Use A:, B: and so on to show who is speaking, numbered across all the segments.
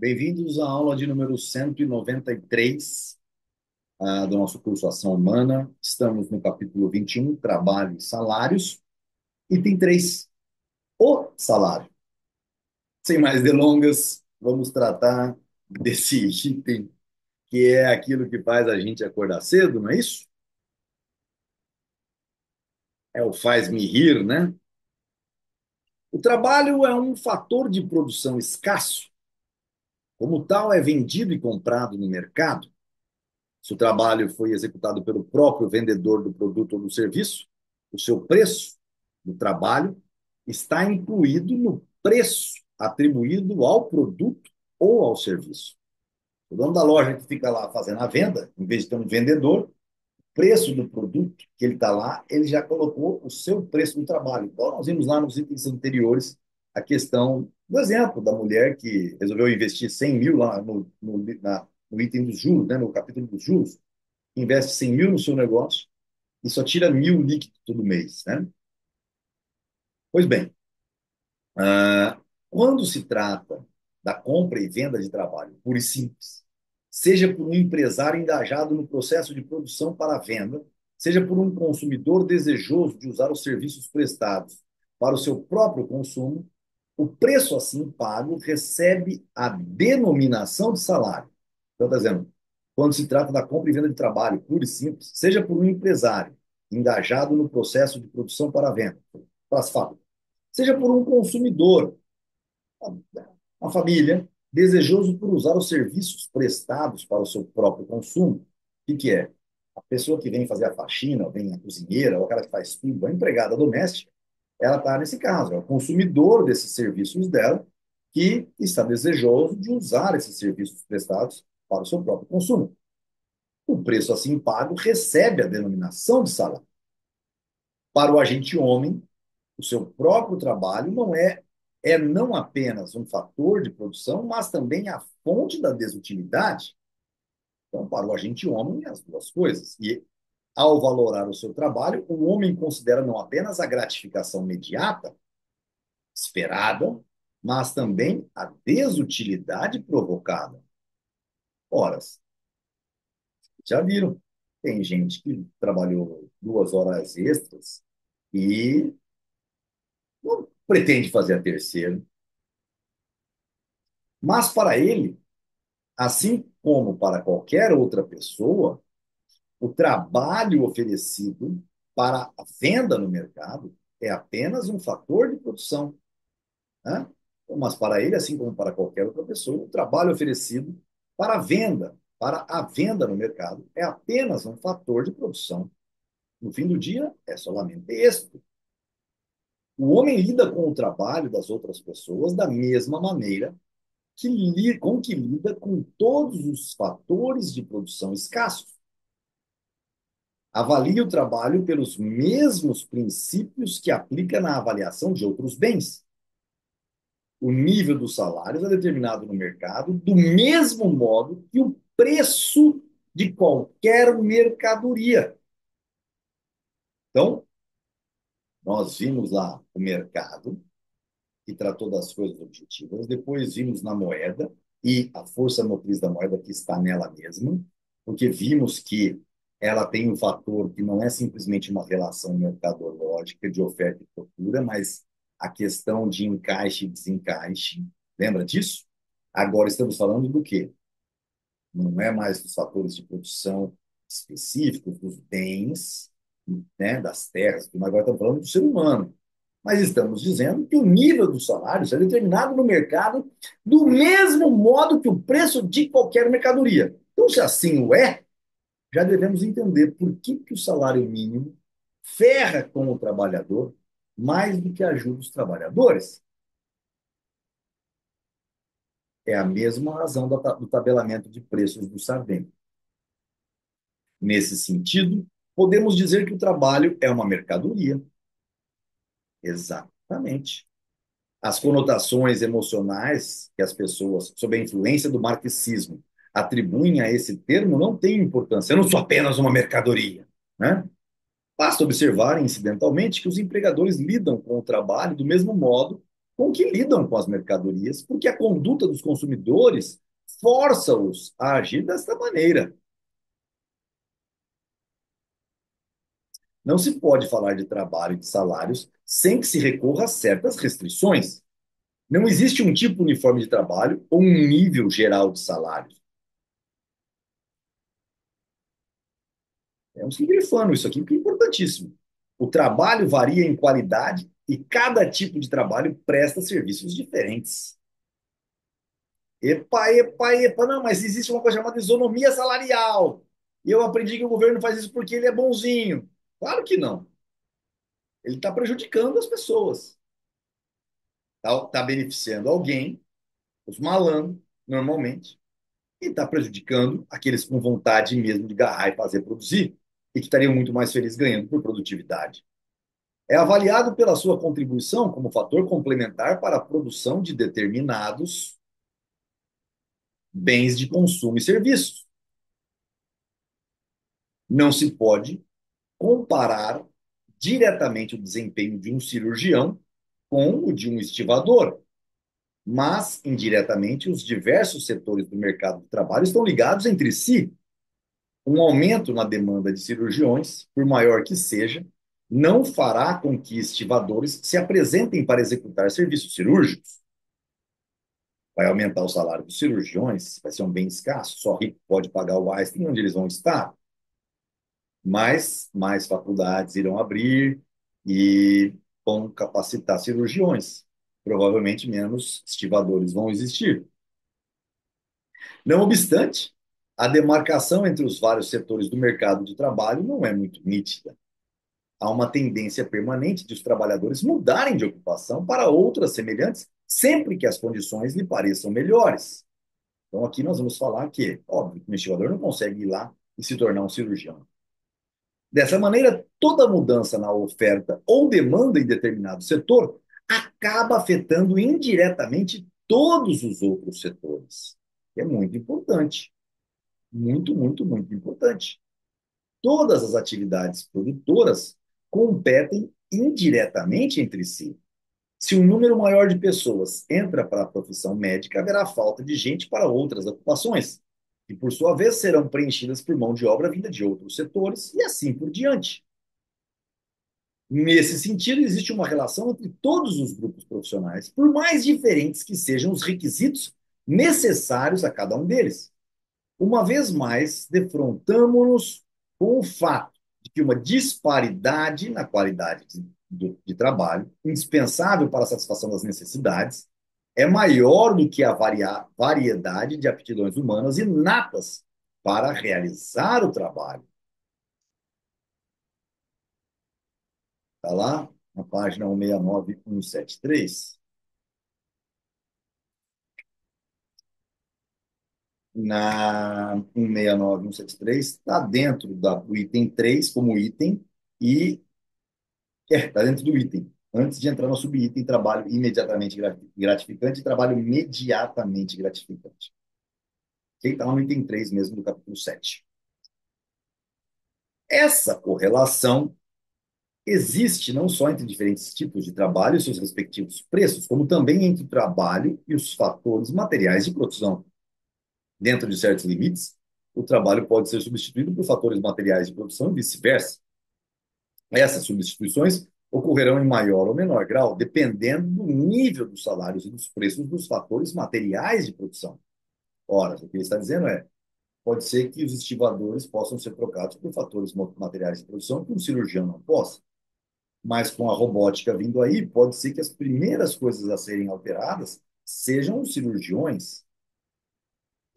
A: Bem-vindos à aula de número 193, do nosso curso Ação Humana. Estamos no capítulo 21, Trabalho e Salários, item 3, o salário. Sem mais delongas, vamos tratar desse item, que é aquilo que faz a gente acordar cedo, não é isso? É o faz-me rir, né? O trabalho é um fator de produção escasso. Como tal, é vendido e comprado no mercado. Se o trabalho foi executado pelo próprio vendedor do produto ou do serviço, o seu preço do trabalho está incluído no preço atribuído ao produto ou ao serviço. O dono da loja que fica lá fazendo a venda, em vez de ter um vendedor, o preço do produto que ele está lá, ele já colocou o seu preço do trabalho. Então, nós vimos lá nos itens anteriores a questão do exemplo da mulher que resolveu investir 100 mil lá no item dos juros, né, no capítulo dos juros, investe 100 mil no seu negócio e só tira 1.000 líquido todo mês, né? Pois bem, quando se trata da compra e venda de trabalho, pura e simples, seja por um empresário engajado no processo de produção para a venda, seja por um consumidor desejoso de usar os serviços prestados para o seu próprio consumo, o preço assim pago recebe a denominação de salário. Então, está dizendo, quando se trata da compra e venda de trabalho, puro e simples, seja por um empresário engajado no processo de produção para a venda, para as fábricas, seja por um consumidor, uma família, desejoso por usar os serviços prestados para o seu próprio consumo. O que é? A pessoa que vem fazer a faxina, vem a cozinheira, ou aquela que faz tudo, a empregada doméstica, ela está nesse caso, é o consumidor desses serviços dela que está desejoso de usar esses serviços prestados para o seu próprio consumo. O preço assim pago recebe a denominação de salário. Para o agente homem, o seu próprio trabalho não é não apenas um fator de produção, mas também a fonte da desutilidade. Então, para o agente homem, as duas coisas. E, ao valorar o seu trabalho, o homem considera não apenas a gratificação imediata, esperada, mas também a desutilidade provocada. Ora, já viram? Tem gente que trabalhou 2 horas extras e não pretende fazer a terceira, mas para ele, assim como para qualquer outra pessoa, o trabalho oferecido para a venda no mercado é apenas um fator de produção, né? Mas para ele, assim como para qualquer outra pessoa, o trabalho oferecido para a venda no mercado, é apenas um fator de produção. No fim do dia, é solamente êxito. O homem lida com o trabalho das outras pessoas da mesma maneira com que lida com todos os fatores de produção escassos. Avalia o trabalho pelos mesmos princípios que aplica na avaliação de outros bens. O nível dos salários é determinado no mercado do mesmo modo que o preço de qualquer mercadoria. Então, nós vimos lá o mercado, que tratou das coisas objetivas, depois vimos na moeda e a força motriz da moeda que está nela mesma, porque vimos que ela tem um fator que não é simplesmente uma relação mercadológica de oferta e procura, mas a questão de encaixe e desencaixe. Lembra disso? Agora estamos falando do quê? Não é mais dos fatores de produção específicos, dos bens, né, das terras, mas agora estamos falando do ser humano. Mas estamos dizendo que o nível dos salários é determinado no mercado do mesmo modo que o preço de qualquer mercadoria. Então, se assim o é, já devemos entender por que o salário mínimo ferra com o trabalhador mais do que ajuda os trabalhadores. É a mesma razão do tabelamento de preços do Sardenha. Nesse sentido, podemos dizer que o trabalho é uma mercadoria. Exatamente. As conotações emocionais que as pessoas, sob a influência do marxismo, atribuem a esse termo não têm importância. Eu não sou apenas uma mercadoria, né? Basta observar, incidentalmente, que os empregadores lidam com o trabalho do mesmo modo com que lidam com as mercadorias, porque a conduta dos consumidores força-os a agir desta maneira. Não se pode falar de trabalho e de salários sem que se recorra a certas restrições. Não existe um tipo uniforme de trabalho ou um nível geral de salário. Temos que ir grifando isso aqui, porque é importantíssimo. O trabalho varia em qualidade e cada tipo de trabalho presta serviços diferentes. Epa, epa, epa, não, mas existe uma coisa chamada isonomia salarial. E eu aprendi que o governo faz isso porque ele é bonzinho. Claro que não. Ele está prejudicando as pessoas. Está beneficiando alguém, os malandros, normalmente, e está prejudicando aqueles com vontade mesmo de garrar e fazer produzir, e que estariam muito mais felizes ganhando por produtividade. É avaliado pela sua contribuição como fator complementar para a produção de determinados bens de consumo e serviços. Não se pode comparar diretamente o desempenho de um cirurgião com o de um estivador, mas indiretamente os diversos setores do mercado de trabalho estão ligados entre si. Um aumento na demanda de cirurgiões, por maior que seja, não fará com que estivadores se apresentem para executar serviços cirúrgicos. Vai aumentar o salário dos cirurgiões, vai ser um bem escasso, só rico pode pagar o Einstein, onde eles vão estar. Mas mais faculdades irão abrir e vão capacitar cirurgiões. Provavelmente menos estivadores vão existir. Não obstante, a demarcação entre os vários setores do mercado de trabalho não é muito nítida. Há uma tendência permanente de os trabalhadores mudarem de ocupação para outras semelhantes, sempre que as condições lhe pareçam melhores. Então, aqui nós vamos falar que, óbvio, que o investigador não consegue ir lá e se tornar um cirurgião. Dessa maneira, toda mudança na oferta ou demanda em determinado setor acaba afetando indiretamente todos os outros setores. É muito importante. Muito, muito, muito importante. Todas as atividades produtoras competem indiretamente entre si. Se um número maior de pessoas entra para a profissão médica, haverá falta de gente para outras ocupações, que por sua vez serão preenchidas por mão de obra vinda de outros setores e assim por diante. Nesse sentido, existe uma relação entre todos os grupos profissionais, por mais diferentes que sejam os requisitos necessários a cada um deles. Uma vez mais, defrontamos-nos com o fato de que uma disparidade na qualidade de trabalho, indispensável para a satisfação das necessidades, é maior do que a variedade de aptidões humanas inatas para realizar o trabalho. Está lá na página 169 e 173. Na 169 e 173, está dentro do item 3 como item e está dentro do item. Antes de entrar no subitem, trabalho imediatamente gratificante e trabalho imediatamente gratificante. Que está no item 3 mesmo do capítulo 7. Essa correlação existe não só entre diferentes tipos de trabalho e seus respectivos preços, como também entre o trabalho e os fatores materiais de produção. Dentro de certos limites, o trabalho pode ser substituído por fatores materiais de produção e vice-versa. Essas substituições ocorrerão em maior ou menor grau, dependendo do nível dos salários e dos preços dos fatores materiais de produção. Ora, o que ele está dizendo é, pode ser que os estivadores possam ser trocados por fatores materiais de produção que um cirurgião não possa. Mas com a robótica vindo aí, pode ser que as primeiras coisas a serem alteradas sejam os cirurgiões.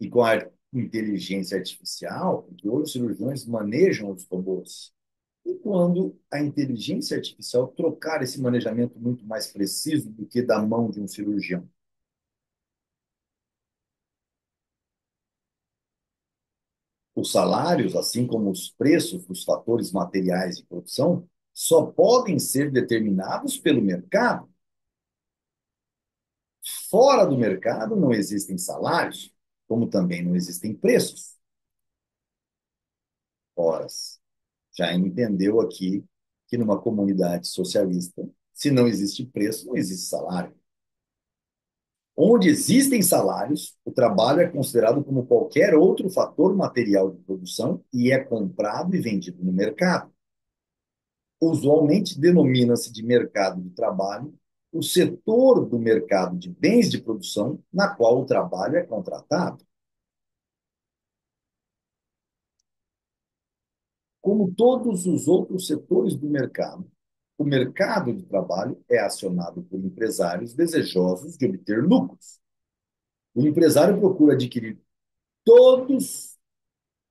A: E com a inteligência artificial, porque hoje os cirurgiões manejam os robôs. E quando a inteligência artificial trocar esse manejamento muito mais preciso do que da mão de um cirurgião? Os salários, assim como os preços dos fatores materiais de produção, só podem ser determinados pelo mercado. Fora do mercado não existem salários, como também não existem preços. Ora, já entendeu aqui que numa comunidade socialista, se não existe preço, não existe salário. Onde existem salários, o trabalho é considerado como qualquer outro fator material de produção e é comprado e vendido no mercado. Usualmente denomina-se de mercado de trabalho o setor do mercado de bens de produção na qual o trabalho é contratado. Como todos os outros setores do mercado, o mercado de trabalho é acionado por empresários desejosos de obter lucros. O empresário procura adquirir todos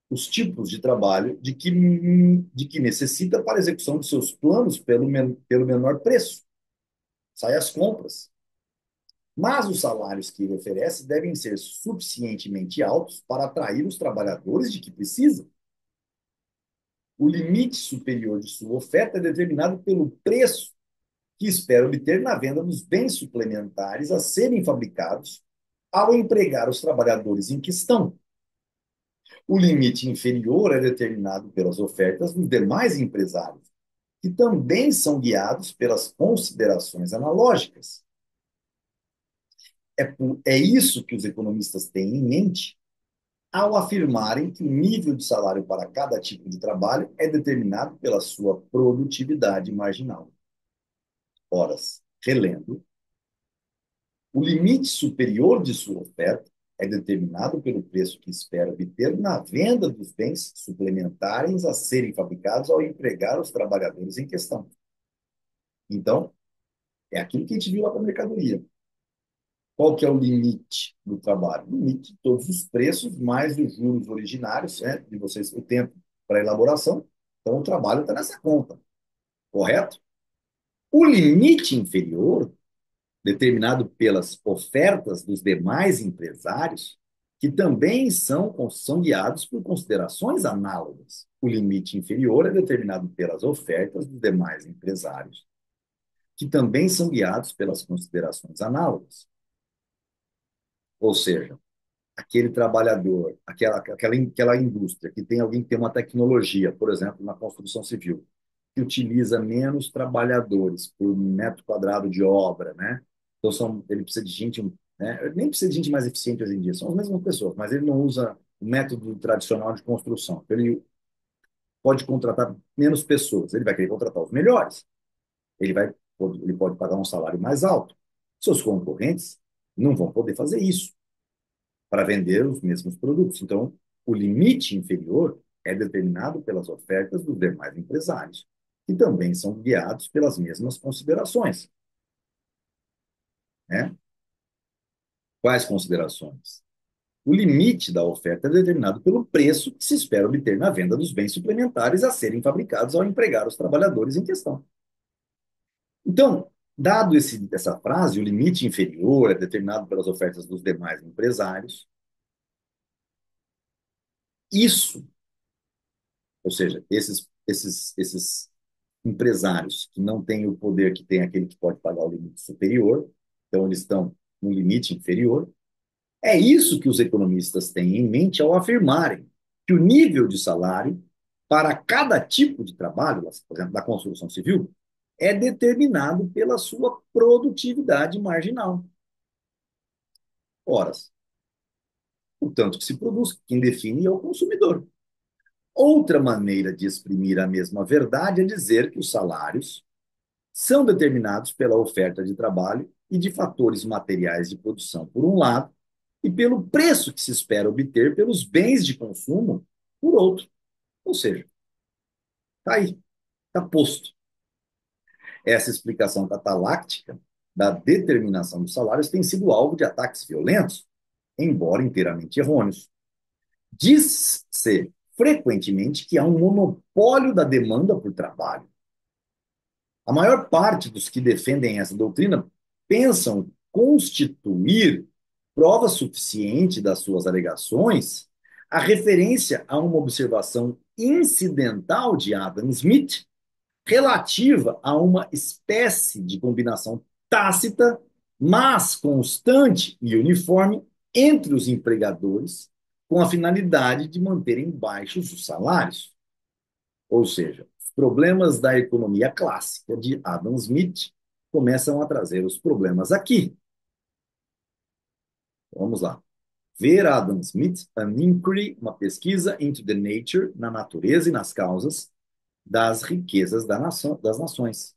A: os tipos de trabalho de que necessita para a execução de seus planos pelo menor preço. Sai às compras. Mas os salários que ele oferece devem ser suficientemente altos para atrair os trabalhadores de que precisa. O limite superior de sua oferta é determinado pelo preço que espera obter na venda dos bens suplementares a serem fabricados ao empregar os trabalhadores em questão. O limite inferior é determinado pelas ofertas dos demais empresários, que também são guiados pelas considerações analógicas. É isso que os economistas têm em mente ao afirmarem que o nível de salário para cada tipo de trabalho é determinado pela sua produtividade marginal. Ora, relendo, o limite superior de sua oferta é determinado pelo preço que espera obter na venda dos bens suplementares a serem fabricados ao empregar os trabalhadores em questão. Então, é aquilo que a gente viu lá para a mercadoria. Qual que é o limite do trabalho? O limite de todos os preços, mais os juros originários, né, de vocês, o tempo para elaboração. Então, o trabalho está nessa conta, correto? O limite inferior, determinado pelas ofertas dos demais empresários, que também são guiados por considerações análogas. O limite inferior é determinado pelas ofertas dos demais empresários, que também são guiados pelas considerações análogas. Ou seja, aquele trabalhador, aquela indústria que tem alguém que tem uma tecnologia, por exemplo, na construção civil, que utiliza menos trabalhadores por metro quadrado de obra, né? Então ele precisa de gente, né? Nem precisa de gente mais eficiente hoje em dia, são as mesmas pessoas, mas ele não usa o método tradicional de construção. Então, ele pode contratar menos pessoas, ele vai querer contratar os melhores. Ele pode pagar um salário mais alto. Seus concorrentes não vão poder fazer isso para vender os mesmos produtos. Então, o limite inferior é determinado pelas ofertas dos demais empresários, que também são guiados pelas mesmas considerações. Né? Quais considerações? O limite da oferta é determinado pelo preço que se espera obter na venda dos bens suplementares a serem fabricados ao empregar os trabalhadores em questão. Então, dado essa frase, o limite inferior é determinado pelas ofertas dos demais empresários. Isso, ou seja, esses empresários que não têm o poder que tem aquele que pode pagar o limite superior, então eles estão no limite inferior. É isso que os economistas têm em mente ao afirmarem que o nível de salário para cada tipo de trabalho, por exemplo, da construção civil, é determinado pela sua produtividade marginal. Ora, o tanto que se produz, quem define é o consumidor. Outra maneira de exprimir a mesma verdade é dizer que os salários são determinados pela oferta de trabalho e de fatores materiais de produção, por um lado, e pelo preço que se espera obter pelos bens de consumo, por outro. Ou seja, está aí, está posto. Essa explicação cataláctica da determinação dos salários tem sido alvo de ataques violentos, embora inteiramente errôneos. Diz-se frequentemente que há um monopólio da demanda por trabalho. A maior parte dos que defendem essa doutrina pensam constituir prova suficiente das suas alegações a referência a uma observação incidental de Adam Smith relativa a uma espécie de combinação tácita, mas constante e uniforme entre os empregadores, com a finalidade de manterem baixos os salários. Ou seja, os problemas da economia clássica de Adam Smith começam a trazer os problemas aqui. Vamos lá. Ver Adam Smith, An Inquiry, uma pesquisa into the nature, na natureza e nas causas das riquezas das nações.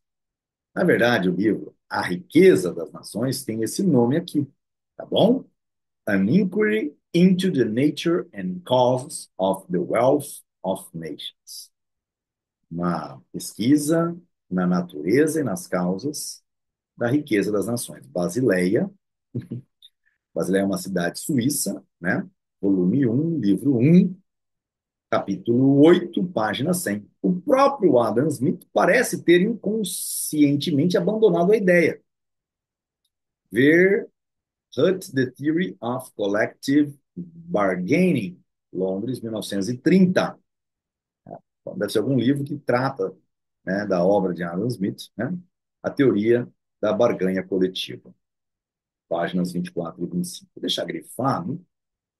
A: Na verdade, o livro A Riqueza das Nações tem esse nome aqui, tá bom? An Inquiry into the Nature and Causes of the Wealth of Nations. Uma pesquisa na natureza e nas causas da riqueza das nações. Basileia. Basileia é uma cidade suíça, né? Volume 1, livro 1, capítulo 8, página 100. O próprio Adam Smith parece ter inconscientemente abandonado a ideia. Ver Hut, The Theory of Collective Bargaining, Londres, 1930. Então, deve ser algum livro que trata, né, da obra de Adam Smith, né, a teoria da barganha coletiva, páginas 24 e 25. Vou deixar grifado,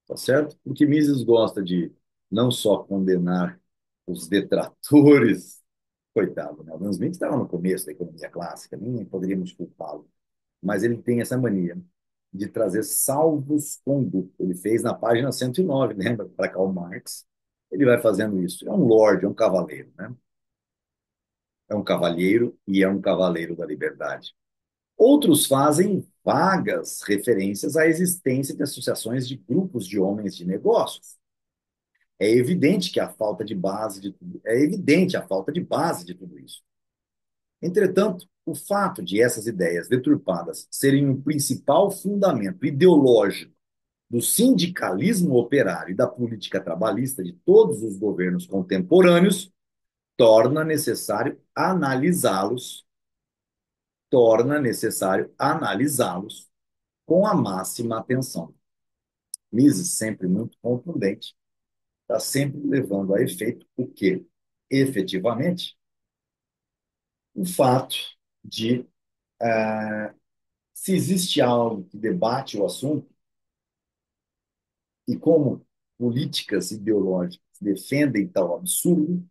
A: tá certo? Porque Mises gosta de não só condenar os detratores, coitado, né? Adam Smith estava no começo da economia clássica, nem poderíamos culpá-lo, mas ele tem essa mania de trazer salvos-conduto. Ele fez na página 109, lembra, para Karl Marx. Ele vai fazendo isso. É um lorde, é um cavaleiro, né? É um cavalheiro e é um cavaleiro da liberdade. Outros fazem vagas referências à existência de associações de grupos de homens de negócios. É evidente que a falta de base de tudo, é evidente a falta de base de tudo isso. Entretanto, o fato de essas ideias deturpadas serem o principal fundamento ideológico do sindicalismo operário e da política trabalhista de todos os governos contemporâneos torna necessário analisá-los, torna necessário analisá-los com a máxima atenção. Mises, sempre muito contundente, está sempre levando a efeito o que, efetivamente, o fato de, se existe algo que debate o assunto, e como políticas ideológicas defendem tal absurdo,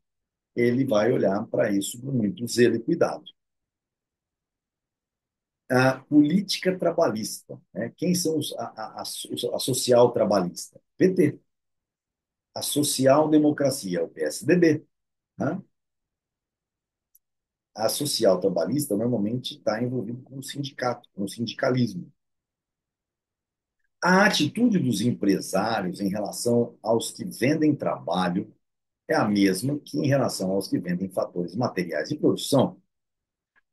A: ele vai olhar para isso com muito zelo e cuidado. A política trabalhista, né? Quem são a social trabalhista? PT. A social-democracia, o PSDB. Né? A social trabalhista normalmente está envolvida com o sindicato, com o sindicalismo. A atitude dos empresários em relação aos que vendem trabalho é a mesma que em relação aos que vendem fatores materiais de produção.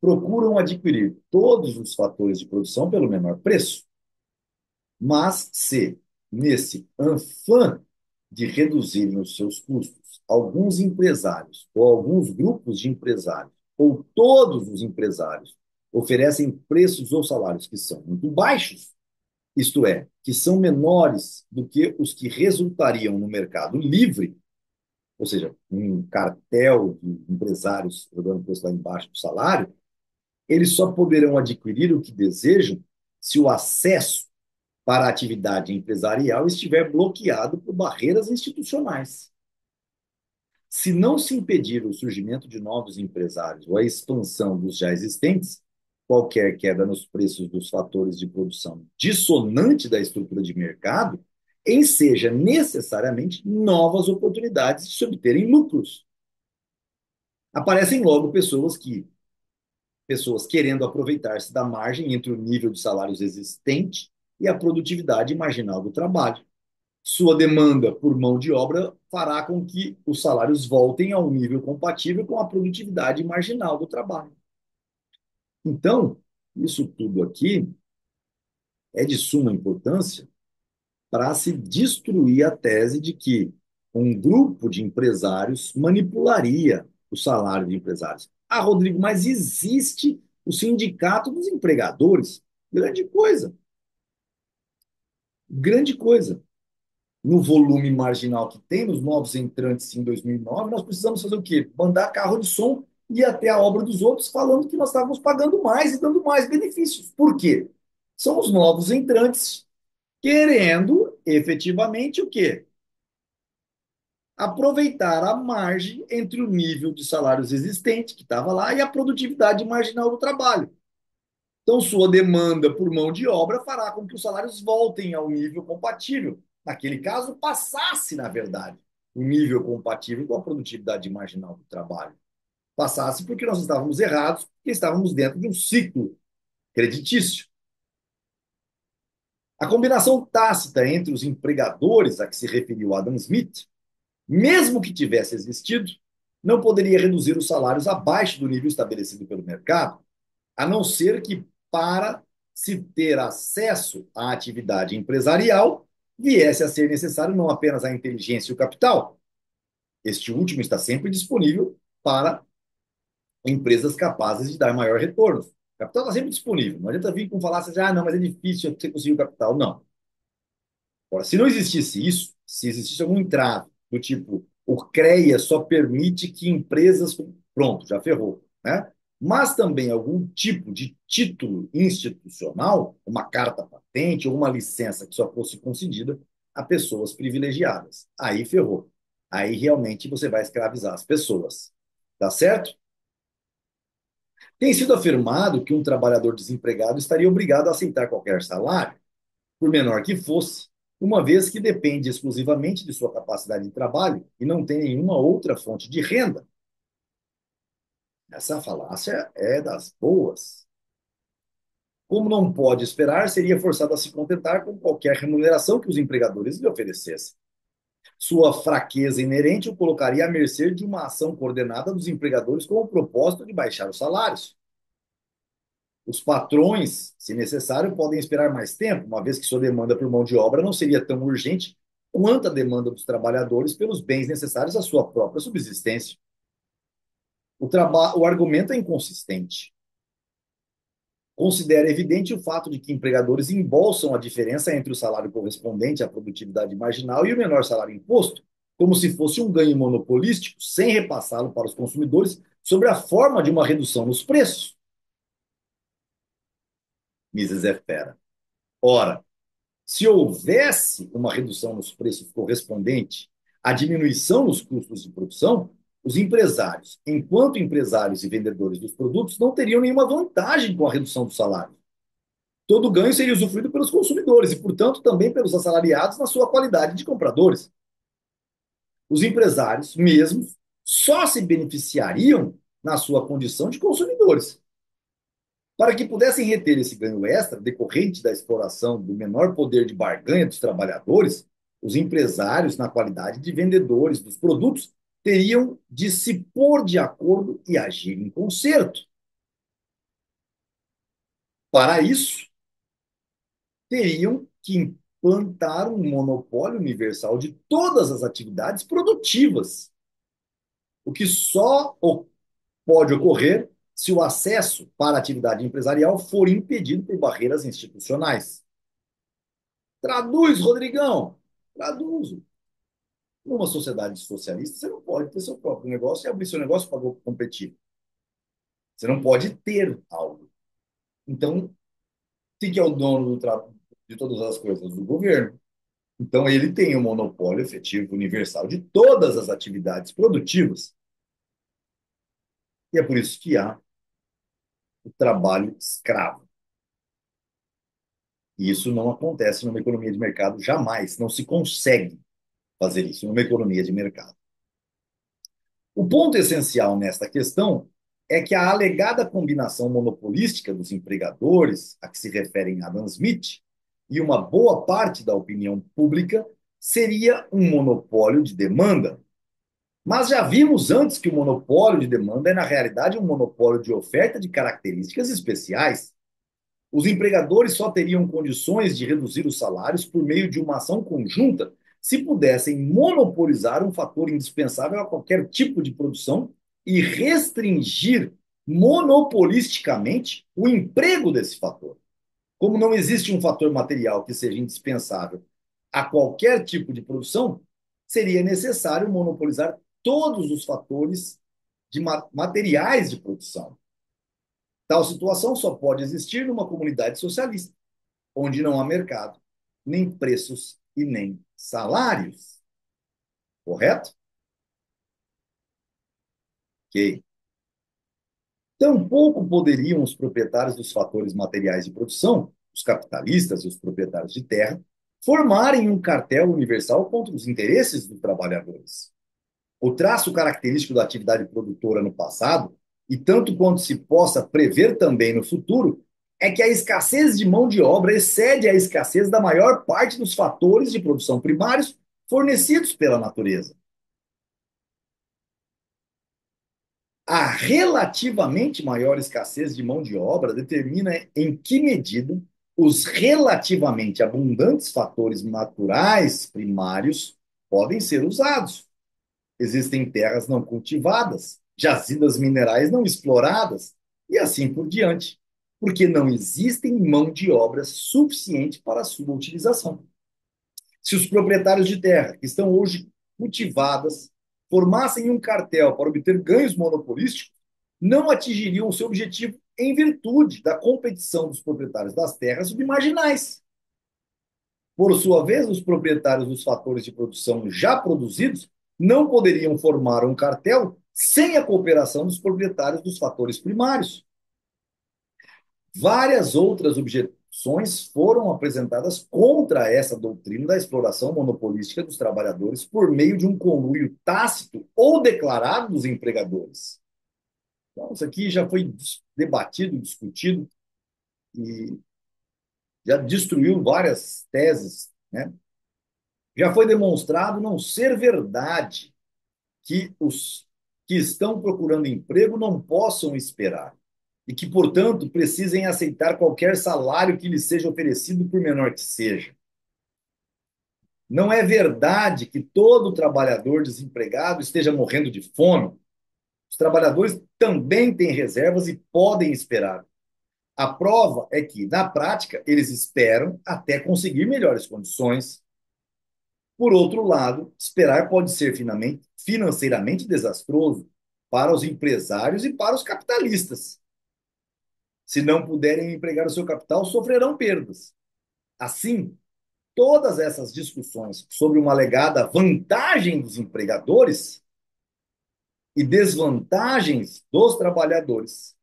A: Procuram adquirir todos os fatores de produção pelo menor preço. Mas se, nesse afã de reduzirem os seus custos, alguns empresários ou alguns grupos de empresários ou todos os empresários oferecem preços ou salários que são muito baixos, isto é, que são menores do que os que resultariam no mercado livre, ou seja, um cartel de empresários jogando o preço lá embaixo do salário, eles só poderão adquirir o que desejam se o acesso para a atividade empresarial estiver bloqueado por barreiras institucionais. Se não se impedir o surgimento de novos empresários ou a expansão dos já existentes, qualquer queda nos preços dos fatores de produção dissonante da estrutura de mercado enseja necessariamente novas oportunidades de se obterem lucros. Aparecem logo pessoas querendo aproveitar-se da margem entre o nível de salários existente e a produtividade marginal do trabalho. Sua demanda por mão de obra fará com que os salários voltem a um nível compatível com a produtividade marginal do trabalho. Então, isso tudo aqui é de suma importância para se destruir a tese de que um grupo de empresários manipularia o salário de empresários. Ah, Rodrigo, mas existe o sindicato dos empregadores. Grande coisa. Grande coisa. No volume marginal que tem, nos novos entrantes em 2009, nós precisamos fazer o quê? Mandar carro de som e ir até a obra dos outros falando que nós estávamos pagando mais e dando mais benefícios. Por quê? São os novos entrantes querendo efetivamente o quê? Aproveitar a margem entre o nível de salários existente que estava lá e a produtividade marginal do trabalho. Então, sua demanda por mão de obra fará com que os salários voltem ao nível compatível. Naquele caso, passasse, na verdade, o nível compatível com a produtividade marginal do trabalho. Passasse porque nós estávamos errados, porque estávamos dentro de um ciclo creditício. A combinação tácita entre os empregadores a que se referiu Adam Smith, mesmo que tivesse existido, não poderia reduzir os salários abaixo do nível estabelecido pelo mercado, a não ser que, para se ter acesso à atividade empresarial, viesse a ser necessário não apenas a inteligência e o capital. Este último está sempre disponível para empresas capazes de dar maior retorno. O capital está sempre disponível. Não adianta vir com falar assim, não, mas é difícil você conseguir o capital. Não. Agora, se não existisse isso, se existisse algum entrave do tipo, o CREA só permite que empresas. Pronto, já ferrou. Né? Mas também algum tipo de título institucional, uma carta patente ou uma licença que só fosse concedida a pessoas privilegiadas. Aí ferrou. Aí realmente você vai escravizar as pessoas. Tá certo? Tem sido afirmado que um trabalhador desempregado estaria obrigado a aceitar qualquer salário, por menor que fosse, uma vez que depende exclusivamente de sua capacidade de trabalho e não tem nenhuma outra fonte de renda. Essa falácia é das boas. Como não pode esperar, seria forçado a se contentar com qualquer remuneração que os empregadores lhe oferecessem. Sua fraqueza inerente o colocaria à mercê de uma ação coordenada dos empregadores com o propósito de baixar os salários. Os patrões, se necessário, podem esperar mais tempo, uma vez que sua demanda por mão de obra não seria tão urgente quanto a demanda dos trabalhadores pelos bens necessários à sua própria subsistência. O argumento é inconsistente. Considera evidente o fato de que empregadores embolsam a diferença entre o salário correspondente à produtividade marginal e o menor salário imposto, como se fosse um ganho monopolístico, sem repassá-lo para os consumidores, sobre a forma de uma redução nos preços. Mises é fera. Ora, se houvesse uma redução nos preços correspondente à diminuição nos custos de produção, os empresários, enquanto empresários e vendedores dos produtos, não teriam nenhuma vantagem com a redução do salário. Todo o ganho seria usufruído pelos consumidores e, portanto, também pelos assalariados na sua qualidade de compradores. Os empresários mesmos só se beneficiariam na sua condição de consumidores. Para que pudessem reter esse ganho extra decorrente da exploração do menor poder de barganha dos trabalhadores, os empresários, na qualidade de vendedores dos produtos, teriam de se pôr de acordo e agir em concerto. Para isso, teriam que implantar um monopólio universal de todas as atividades produtivas, o que só pode ocorrer se o acesso para a atividade empresarial for impedido por barreiras institucionais. Traduz, Rodrigão. Traduzo. Numa sociedade socialista, você não pode ter seu próprio negócio e abrir seu negócio para competir. Você não pode ter algo. Então, quem que é o dono de todas as coisas? Do governo. Então, ele tem o monopólio efetivo universal de todas as atividades produtivas. E é por isso que há o trabalho escravo. E isso não acontece numa economia de mercado jamais. Não se consegue fazer isso numa economia de mercado. O ponto essencial nesta questão é que a alegada combinação monopolística dos empregadores, a que se referem Adam Smith, e uma boa parte da opinião pública, seria um monopólio de demanda. Mas já vimos antes que o monopólio de demanda é, na realidade, um monopólio de oferta de características especiais. Os empregadores só teriam condições de reduzir os salários por meio de uma ação conjunta se pudessem monopolizar um fator indispensável a qualquer tipo de produção e restringir monopolisticamente o emprego desse fator. Como não existe um fator material que seja indispensável a qualquer tipo de produção, seria necessário monopolizar todos os fatores de materiais de produção. Tal situação só pode existir numa comunidade socialista, onde não há mercado, nem preços e nem salários. Correto? Ok. Tampouco poderiam os proprietários dos fatores materiais de produção, os capitalistas e os proprietários de terra, formarem um cartel universal contra os interesses dos trabalhadores. O traço característico da atividade produtora no passado, e tanto quanto se possa prever também no futuro, é que a escassez de mão de obra excede a escassez da maior parte dos fatores de produção primários fornecidos pela natureza. A relativamente maior escassez de mão de obra determina em que medida os relativamente abundantes fatores naturais primários podem ser usados. Existem terras não cultivadas, jazidas minerais não exploradas e assim por diante, porque não existem mão de obra suficiente para a sua utilização. Se os proprietários de terra que estão hoje cultivadas formassem um cartel para obter ganhos monopolísticos, não atingiriam o seu objetivo em virtude da competição dos proprietários das terras submarginais. Por sua vez, os proprietários dos fatores de produção já produzidos não poderiam formar um cartel sem a cooperação dos proprietários dos fatores primários. Várias outras objeções foram apresentadas contra essa doutrina da exploração monopolística dos trabalhadores por meio de um conluio tácito ou declarado dos empregadores. Então, isso aqui já foi debatido, discutido e já destruiu várias teses, né? Já foi demonstrado não ser verdade que os que estão procurando emprego não possam esperar e que, portanto, precisem aceitar qualquer salário que lhes seja oferecido, por menor que seja. Não é verdade que todo trabalhador desempregado esteja morrendo de fome. Os trabalhadores também têm reservas e podem esperar. A prova é que, na prática, eles esperam até conseguir melhores condições. Por outro lado, esperar pode ser financeiramente desastroso para os empresários e para os capitalistas. Se não puderem empregar o seu capital, sofrerão perdas. Assim, todas essas discussões sobre uma alegada vantagem dos empregadores e desvantagens dos trabalhadores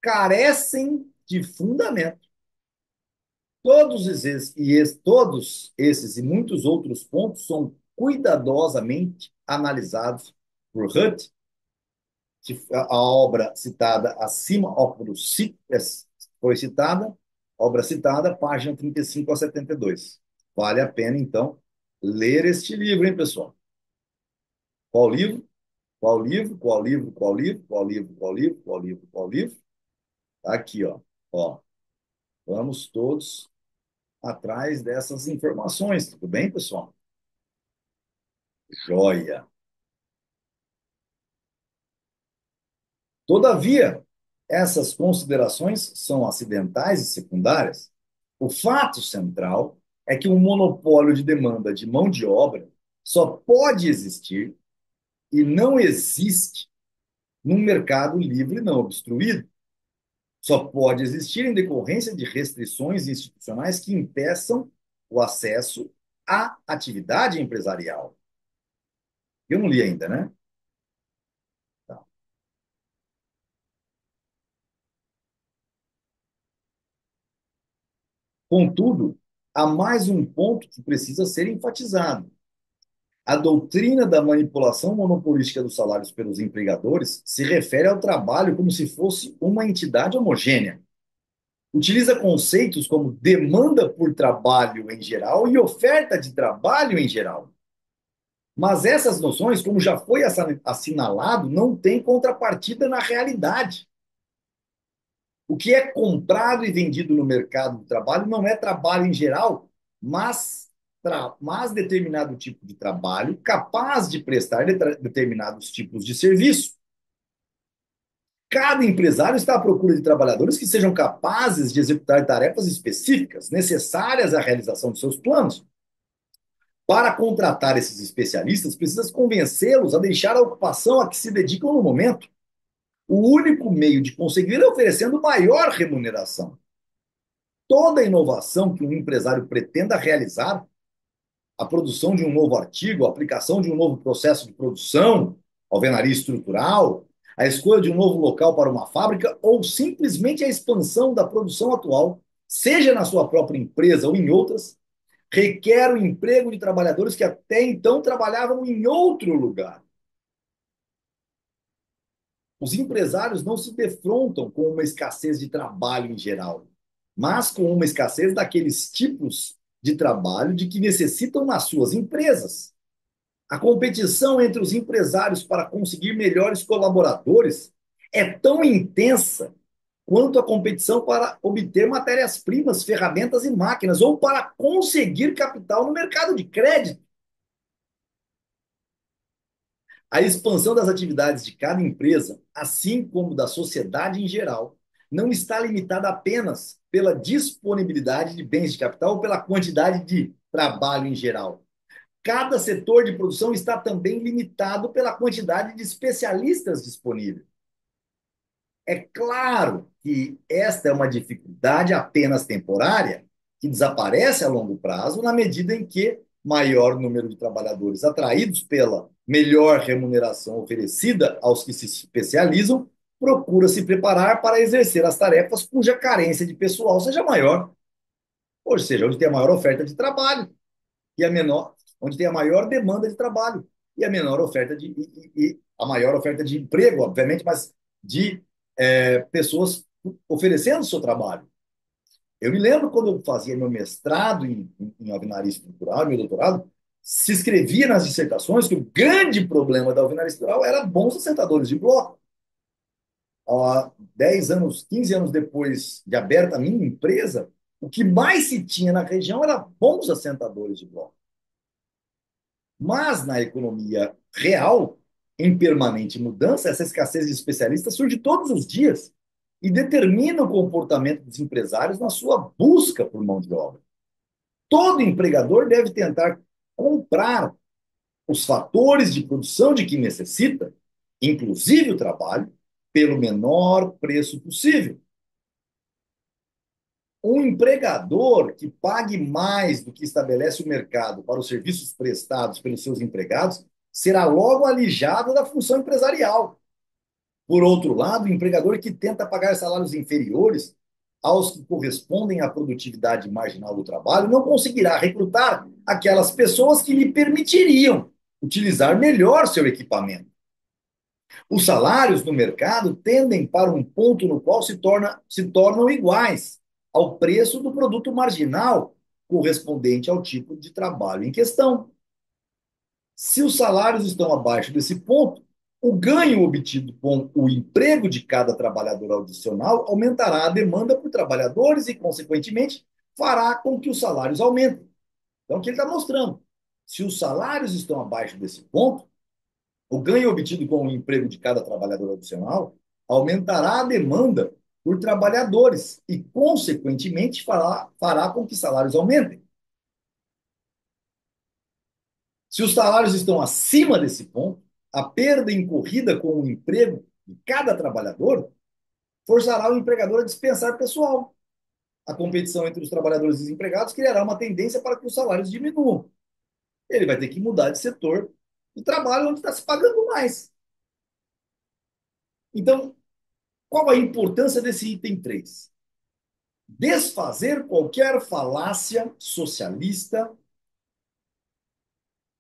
A: carecem de fundamento. Todos esses e muitos outros pontos são cuidadosamente analisados por Hutt, a obra citada acima, foi citada, obra citada, página 35 a 72. Vale a pena, então, ler este livro, hein, pessoal? Qual livro? Qual livro? Qual livro? Qual livro? Qual livro? Qual livro? Qual livro? Qual livro? Tá aqui, ó. Ó, vamos todos atrás dessas informações, tudo bem, pessoal? Joia. Todavia, essas considerações são acidentais e secundárias. O fato central é que um monopólio de demanda de mão de obra só pode existir e não existe num mercado livre não obstruído. Só pode existir em decorrência de restrições institucionais que impeçam o acesso à atividade empresarial. Eu não li ainda, né? Tá. Contudo, há mais um ponto que precisa ser enfatizado. A doutrina da manipulação monopolística dos salários pelos empregadores se refere ao trabalho como se fosse uma entidade homogênea. Utiliza conceitos como demanda por trabalho em geral e oferta de trabalho em geral. Mas essas noções, como já foi assinalado, não têm contrapartida na realidade. O que é comprado e vendido no mercado do trabalho não é trabalho em geral, mas determinado tipo de trabalho capaz de prestar determinados tipos de serviço. Cada empresário está à procura de trabalhadores que sejam capazes de executar tarefas específicas necessárias à realização de seus planos. Para contratar esses especialistas, precisa convencê-los a deixar a ocupação a que se dedicam no momento. O único meio de conseguir é oferecendo maior remuneração. Toda inovação que um empresário pretenda realizar, a produção de um novo artigo, a aplicação de um novo processo de produção, alvenaria estrutural, a escolha de um novo local para uma fábrica ou simplesmente a expansão da produção atual, seja na sua própria empresa ou em outras, requer o emprego de trabalhadores que até então trabalhavam em outro lugar. Os empresários não se defrontam com uma escassez de trabalho em geral, mas com uma escassez daqueles tipos de trabalho de que necessitam nas suas empresas. A competição entre os empresários para conseguir melhores colaboradores é tão intensa quanto a competição para obter matérias-primas, ferramentas e máquinas, ou para conseguir capital no mercado de crédito. A expansão das atividades de cada empresa, assim como da sociedade em geral, não está limitada apenas pela disponibilidade de bens de capital ou pela quantidade de trabalho em geral. Cada setor de produção está também limitado pela quantidade de especialistas disponíveis. É claro que esta é uma dificuldade apenas temporária, que desaparece a longo prazo, na medida em que maior número de trabalhadores atraídos pela melhor remuneração oferecida aos que se especializam, procura se preparar para exercer as tarefas cuja carência de pessoal seja maior, ou seja, onde tem a maior oferta de trabalho e a menor, onde tem a maior demanda de trabalho e a menor oferta de a maior oferta de emprego, obviamente, mas de pessoas oferecendo o seu trabalho. Eu me lembro quando eu fazia meu mestrado em alvenaria estrutural, meu doutorado, se escrevia nas dissertações que o grande problema da alvenaria estrutural era bons assentadores de bloco. Há 10 anos, 15 anos depois de aberta a minha empresa, o que mais se tinha na região era bons assentadores de bloco. Mas na economia real, em permanente mudança, essa escassez de especialistas surge todos os dias e determina o comportamento dos empresários na sua busca por mão de obra. Todo empregador deve tentar comprar os fatores de produção de que necessita, inclusive o trabalho, pelo menor preço possível. Um empregador que pague mais do que estabelece o mercado para os serviços prestados pelos seus empregados será logo alijado da função empresarial. Por outro lado, o empregador que tenta pagar salários inferiores aos que correspondem à produtividade marginal do trabalho não conseguirá recrutar aquelas pessoas que lhe permitiriam utilizar melhor seu equipamento. Os salários no mercado tendem para um ponto no qual se tornam iguais ao preço do produto marginal correspondente ao tipo de trabalho em questão. Se os salários estão abaixo desse ponto, o ganho obtido com o emprego de cada trabalhador adicional aumentará a demanda por trabalhadores e, consequentemente, fará com que os salários aumentem. Então, o que ele está mostrando? Se os salários estão abaixo desse ponto, o ganho obtido com o emprego de cada trabalhador adicional aumentará a demanda por trabalhadores e, consequentemente, fará com que salários aumentem. Se os salários estão acima desse ponto, a perda incorrida com o emprego de cada trabalhador forçará o empregador a dispensar pessoal. A competição entre os trabalhadores e os empregados criará uma tendência para que os salários diminuam. Ele vai ter que mudar de setor de trabalho onde está se pagando mais. Então, qual a importância desse item 3? Desfazer qualquer falácia socialista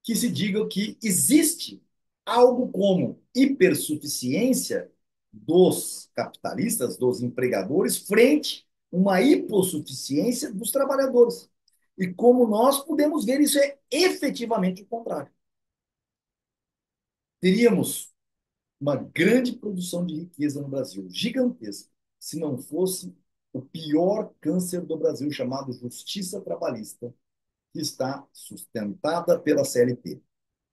A: que se diga que existe algo como hipersuficiência dos capitalistas, dos empregadores, frente a uma hipossuficiência dos trabalhadores. E como nós podemos ver, isso é efetivamente o contrário. Teríamos uma grande produção de riqueza no Brasil, gigantesca, se não fosse o pior câncer do Brasil, chamado justiça trabalhista, que está sustentada pela CLT.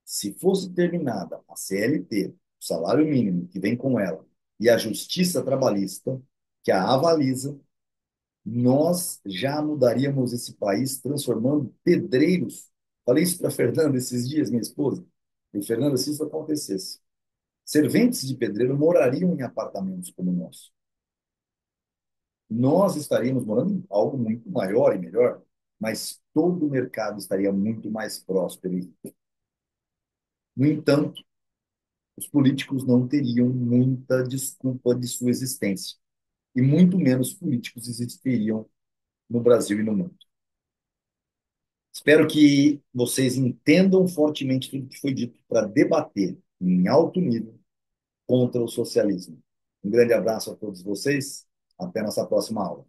A: Se fosse terminada a CLT, o salário mínimo que vem com ela, e a justiça trabalhista, que a avaliza, nós já mudaríamos esse país transformando pedreiros. Falei isso para a Fernanda esses dias, minha esposa. E Fernanda, se isso acontecesse, serventes de pedreiro morariam em apartamentos como o nosso. Nós estaríamos morando em algo muito maior e melhor, mas todo o mercado estaria muito mais próspero. No entanto, os políticos não teriam muita desculpa de sua existência, e muito menos políticos existiriam no Brasil e no mundo. Espero que vocês entendam fortemente tudo que foi dito para debater em alto nível contra o socialismo. Um grande abraço a todos vocês. Até nossa próxima aula.